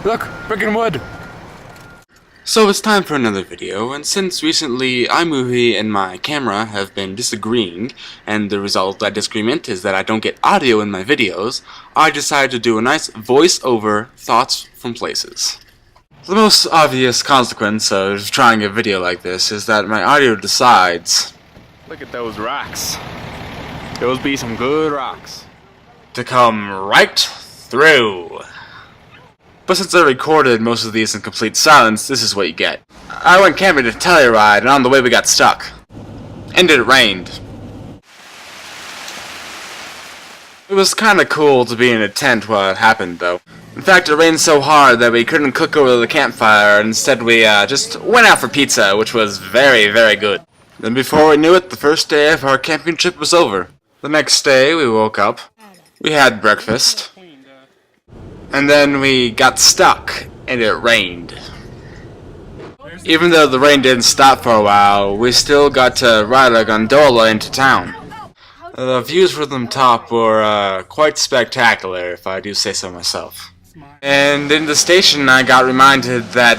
Look, brick and wood. So it's time for another video, and since recently iMovie and my camera have been disagreeing, and the result of that disagreement is that I don't get audio in my videos, I decided to do a nice voice-over thoughts from places. The most obvious consequence of trying a video like this is that my audio decides... Look at those rocks. Those be some good rocks. to come right through. But since I recorded most of these in complete silence, this is what you get. I went camping to Telluride, and on the way we got stuck. And it rained. It was kinda cool to be in a tent while it happened, though. In fact, it rained so hard that we couldn't cook over the campfire, and instead we just went out for pizza, which was very, very good. Then before we knew it, the first day of our camping trip was over. The next day, we woke up, we had breakfast, and then we got stuck, and it rained. Even though the rain didn't stop for a while, we still got to ride a gondola into town. The views from the top were quite spectacular, if I do say so myself. And in the station, I got reminded that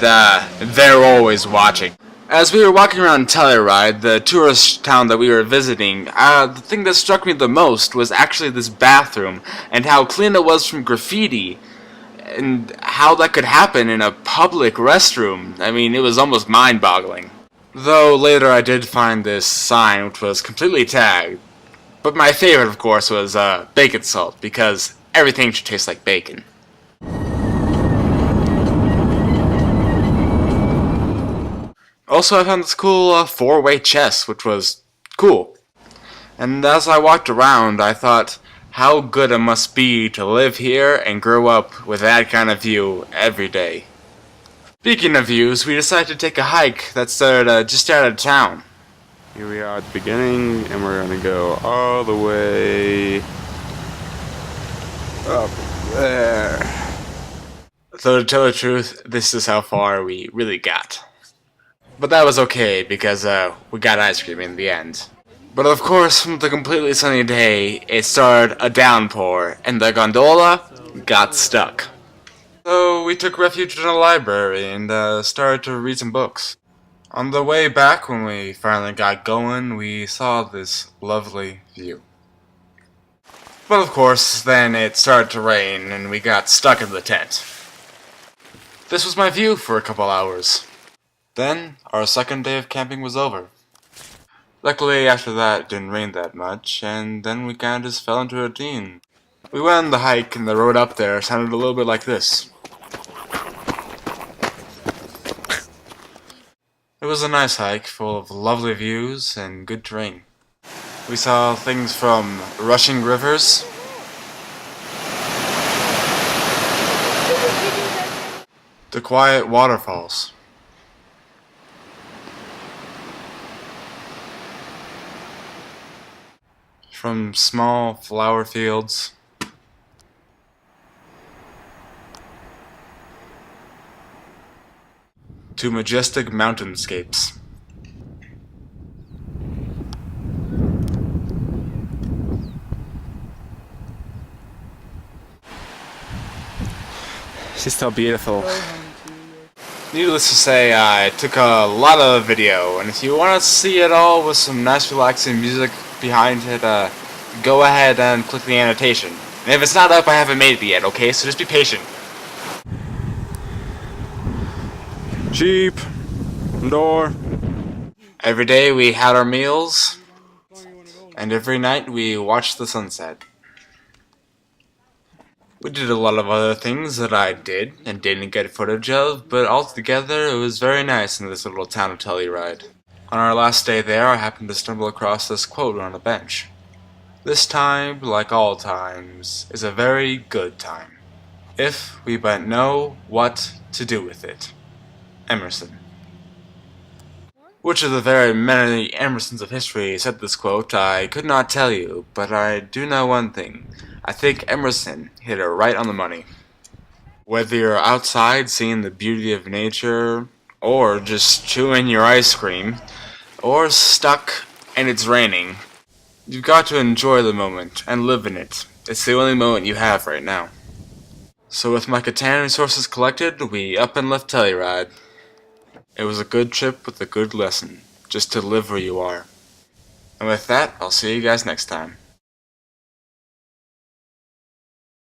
they're always watching. As we were walking around Telluride, the tourist town that we were visiting, the thing that struck me the most was actually this bathroom, and how clean it was from graffiti, and how that could happen in a public restroom. I mean, it was almost mind-boggling. Though later I did find this sign, which was completely tagged. But my favorite, of course, was bacon salt, because everything should taste like bacon. Also, I found this cool four-way chess, which was cool. And as I walked around, I thought how good it must be to live here and grow up with that kind of view every day. Speaking of views, we decided to take a hike that started just out of town. Here we are at the beginning, and we're gonna go all the way up there. Though to tell the truth, this is how far we really got. But that was okay, because we got ice cream in the end. But of course, from the completely sunny day, it started a downpour, and the gondola got stuck. So we took refuge in a library and started to read some books. On the way back, when we finally got going, we saw this lovely view. But of course, then it started to rain, and we got stuck in the tent. This was my view for a couple hours. Then, our second day of camping was over. Luckily, after that, it didn't rain that much, and then we kinda just fell into a routine. We went on the hike, and the road up there sounded a little bit like this. It was a nice hike, full of lovely views and good terrain. We saw things from rushing rivers to quiet waterfalls. From small flower fields to majestic mountainscapes. She's so beautiful. Needless to say, I took a lot of video, and if you want to see it all with some nice relaxing music behind it, go ahead and click the annotation. And if it's not up, I haven't made it yet, okay? So just be patient. Sheep. Door. Every day we had our meals, and every night we watched the sunset. We did a lot of other things that I did and didn't get footage of, but altogether it was very nice in this little town of Telluride. On our last day there, I happened to stumble across this quote on a bench. "This time, like all times, is a very good time, if we but know what to do with it." Emerson. Which of the very many Emersons of history said this quote, I could not tell you, but I do know one thing. I think Emerson hit it right on the money. Whether you're outside seeing the beauty of nature, or just chewing your ice cream, or stuck and it's raining, you've got to enjoy the moment and live in it. It's the only moment you have right now. So with my Catan resources collected, we up and left Telluride. It was a good trip with a good lesson, just to live where you are. And with that, I'll see you guys next time.